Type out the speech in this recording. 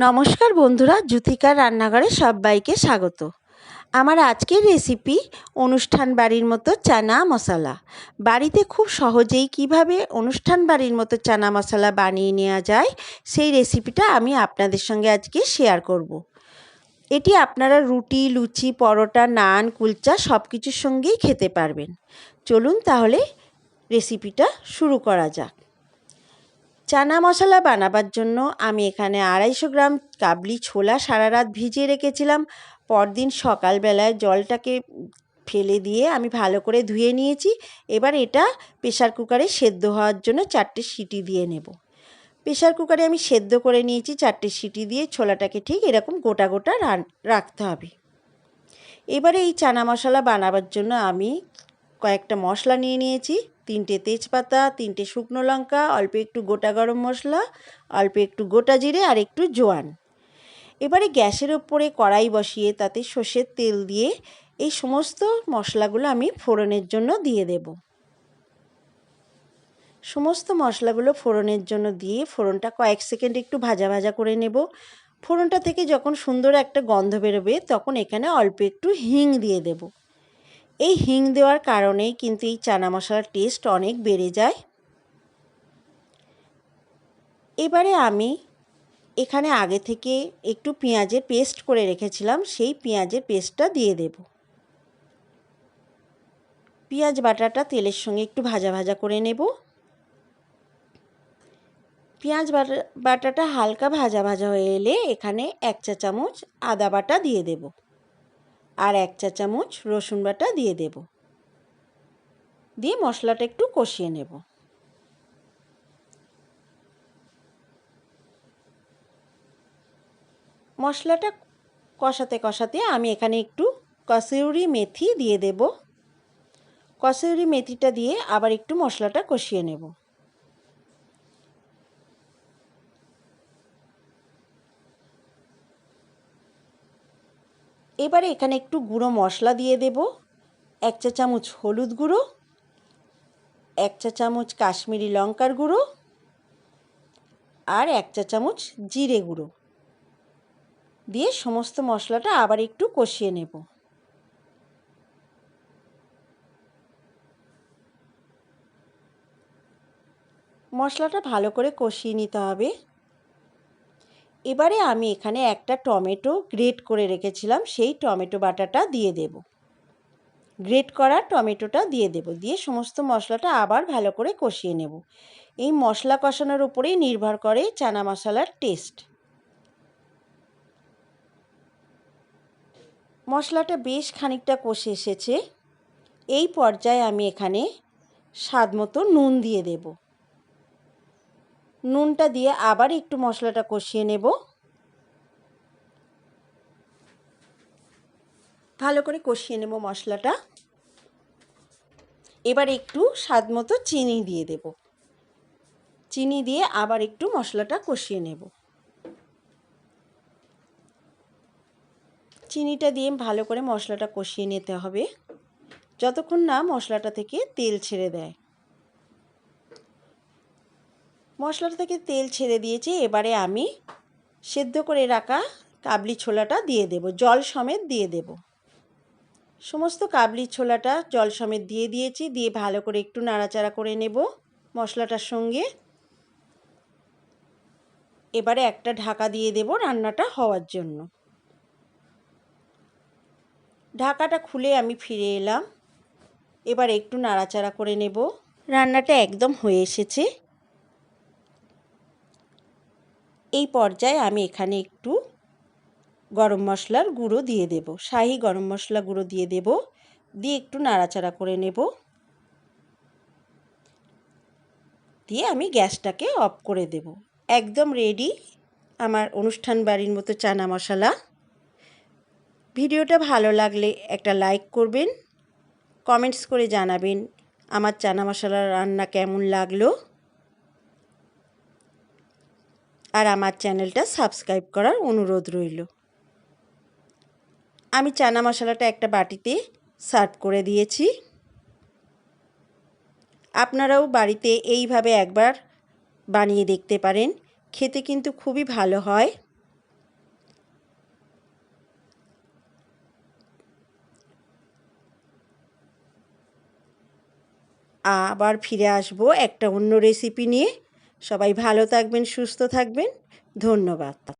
নমস্কার বন্ধুরা, জুথিকার রান্নাঘরে সবাইকে স্বাগত। আমার আজকের রেসিপি অনুষ্ঠান বাড়ির মতো চানা মশলা। বাড়িতে খুব সহজেই কিভাবে অনুষ্ঠান বাড়ির মতো চানা মশলা বানিয়ে নেওয়া যায় সেই রেসিপিটা আমি আপনাদের সঙ্গে আজকে শেয়ার করব। এটি আপনারা রুটি, লুচি, পরোটা, নান, কুলচা সব কিছুর সঙ্গেই খেতে পারবেন। চলুন তাহলে রেসিপিটা শুরু করা যাক। চানা মশলা বানাবার জন্য আমি এখানে 250 গ্রাম কাবলি ছোলা সারা রাত ভিজিয়ে রেখেছিলাম। পরদিন সকালবেলায় জলটাকে ফেলে দিয়ে আমি ভালো করে ধুয়ে নিয়েছি। এবার এটা প্রেসার কুকারে সেদ্ধ হওয়ার জন্য 4টে সিটি দিয়ে নেব। প্রেসার কুকারে আমি সেদ্ধ করে নিয়েছি 4টে সিটি দিয়ে। ছোলাটাকে ঠিক এরকম গোটা গোটা রাখতে হবে। এবারে এই চানা মশলা বানাবার জন্য আমি কয়েকটা মশলা নিয়ে নিয়েছি। 3টে তেজপাতা, 3টে শুকনো লঙ্কা, অল্প একটু গোটা গরম মশলা, অল্প একটু গোটা জিরে আর একটু জোয়ান। এবারে গ্যাসের ওপরে কড়াই বসিয়ে তাতে সর্ষের তেল দিয়ে এই সমস্ত মশলাগুলো আমি ফোড়নের জন্য দিয়ে দেব। সমস্ত মশলাগুলো ফোড়নের জন্য দিয়ে ফোড়নটা কয়েক সেকেন্ড একটু ভাজা ভাজা করে নেব। ফোড়নটা থেকে যখন সুন্দর একটা গন্ধ বেরোবে তখন এখানে অল্প একটু হিং দিয়ে দেব। এই হিং দেওয়ার কারণেই কিন্তু এই চানা মশলার টেস্ট অনেক বেড়ে যায়। এবারে আমি এখানে আগে থেকে একটু পেঁয়াজের পেস্ট করে রেখেছিলাম, সেই পেঁয়াজের পেস্টটা দিয়ে দেব। পেঁয়াজ বাটাটা তেলের সঙ্গে একটু ভাজা ভাজা করে নেব। পেঁয়াজ বাটাটা হালকা ভাজা ভাজা হয়ে এলে এখানে 1 চা চামচ আদা বাটা দিয়ে দেব আর 1 চা চামচ রসুন বাটা দিয়ে দেব। দিয়ে মশলাটা একটু কষিয়ে নেব। মশলাটা কষাতে কষাতে আমি এখানে একটু কসুরি মেথি দিয়ে দেব। কসুরি মেথিটা দিয়ে আবার একটু মশলাটা কষিয়ে নেব। এবারে এখানে একটু গুঁড়ো মশলা দিয়ে দেব। 1 চা চামচ হলুদ গুঁড়ো, 1 চা চামচ কাশ্মীরি লঙ্কার গুঁড়ো আর 1 চা চামচ জিরে গুঁড়ো দিয়ে সমস্ত মশলাটা আবার একটু কষিয়ে নেব। মশলাটা ভালো করে কষিয়ে নিতে হবে। এবারে আমি এখানে একটা টমেটো গ্রেট করে রেখেছিলাম, সেই টমেটো বাটাটা দিয়ে দেব। গ্রেট করা টমেটোটা দিয়ে দেব। দিয়ে সমস্ত মশলাটা আবার ভালো করে কষিয়ে নেব। এই মশলা কষানোর উপরেই নির্ভর করে চানা মশলার টেস্ট। মশলাটা বেশ খানিকটা কষে এসেছে। এই পর্যায়ে আমি এখানে স্বাদ মতো নুন দিয়ে দেব। নুনটা দিয়ে আবার একটু মশলাটা কষিয়ে নেব। ভালো করে কষিয়ে নেব মশলাটা। এবার একটু স্বাদ মতো চিনি দিয়ে দেব। চিনি দিয়ে আবার একটু মশলাটা কষিয়ে নেব। চিনিটা দিয়ে ভালো করে মশলাটা কষিয়ে নিতে হবে যতক্ষণ না মশলাটা থেকে তেল ছেড়ে দেয়। মশলাটা থেকে তেল ছেড়ে দিয়েছে। এবারে আমি সেদ্ধ করে রাখা কাবলি ছোলাটা দিয়ে দেব, জল সমেত দিয়ে দেব। সমস্ত কাবলি ছোলাটা জল সমেত দিয়ে দিয়েছি। দিয়ে ভালো করে একটু নাড়াচাড়া করে নেব মশলাটার সঙ্গে। এবারে একটা ঢাকা দিয়ে দেব রান্নাটা হওয়ার জন্য। ঢাকাটা খুলে আমি ফিরে এলাম। এবার একটু নাড়াচাড়া করে নেব। রান্নাটা একদম হয়ে এসেছে। এই পর্যায়ে আমি এখানে একটু গরম মশলার গুঁড়ো দিয়ে দেব, শাহি গরম মশলা গুঁড়ো দিয়ে দেব। দিয়ে একটু নাড়াচাড়া করে নেব। দিয়ে আমি গ্যাসটাকে অফ করে দেব। একদম রেডি আমার অনুষ্ঠান বাড়ির মতো চানা মশলা। ভিডিওটা ভালো লাগলে একটা লাইক করবেন, কমেন্টস করে জানাবেন আমার চানা মশলার রান্না কেমন লাগলো, আর আমার চ্যানেলটা সাবস্ক্রাইব করার অনুরোধ রইল। আমি চানা মশলাটা একটা বাটিতে সার্ভ করে দিয়েছি। আপনারাও বাড়িতে এইভাবে একবার বানিয়ে দেখতে পারেন। খেতে কিন্তু খুবই ভালো হয়। আবার ফিরে আসবো একটা অন্য রেসিপি নিয়ে। সবাই ভালো থাকবেন, সুস্থ থাকবেন। ধন্যবাদ।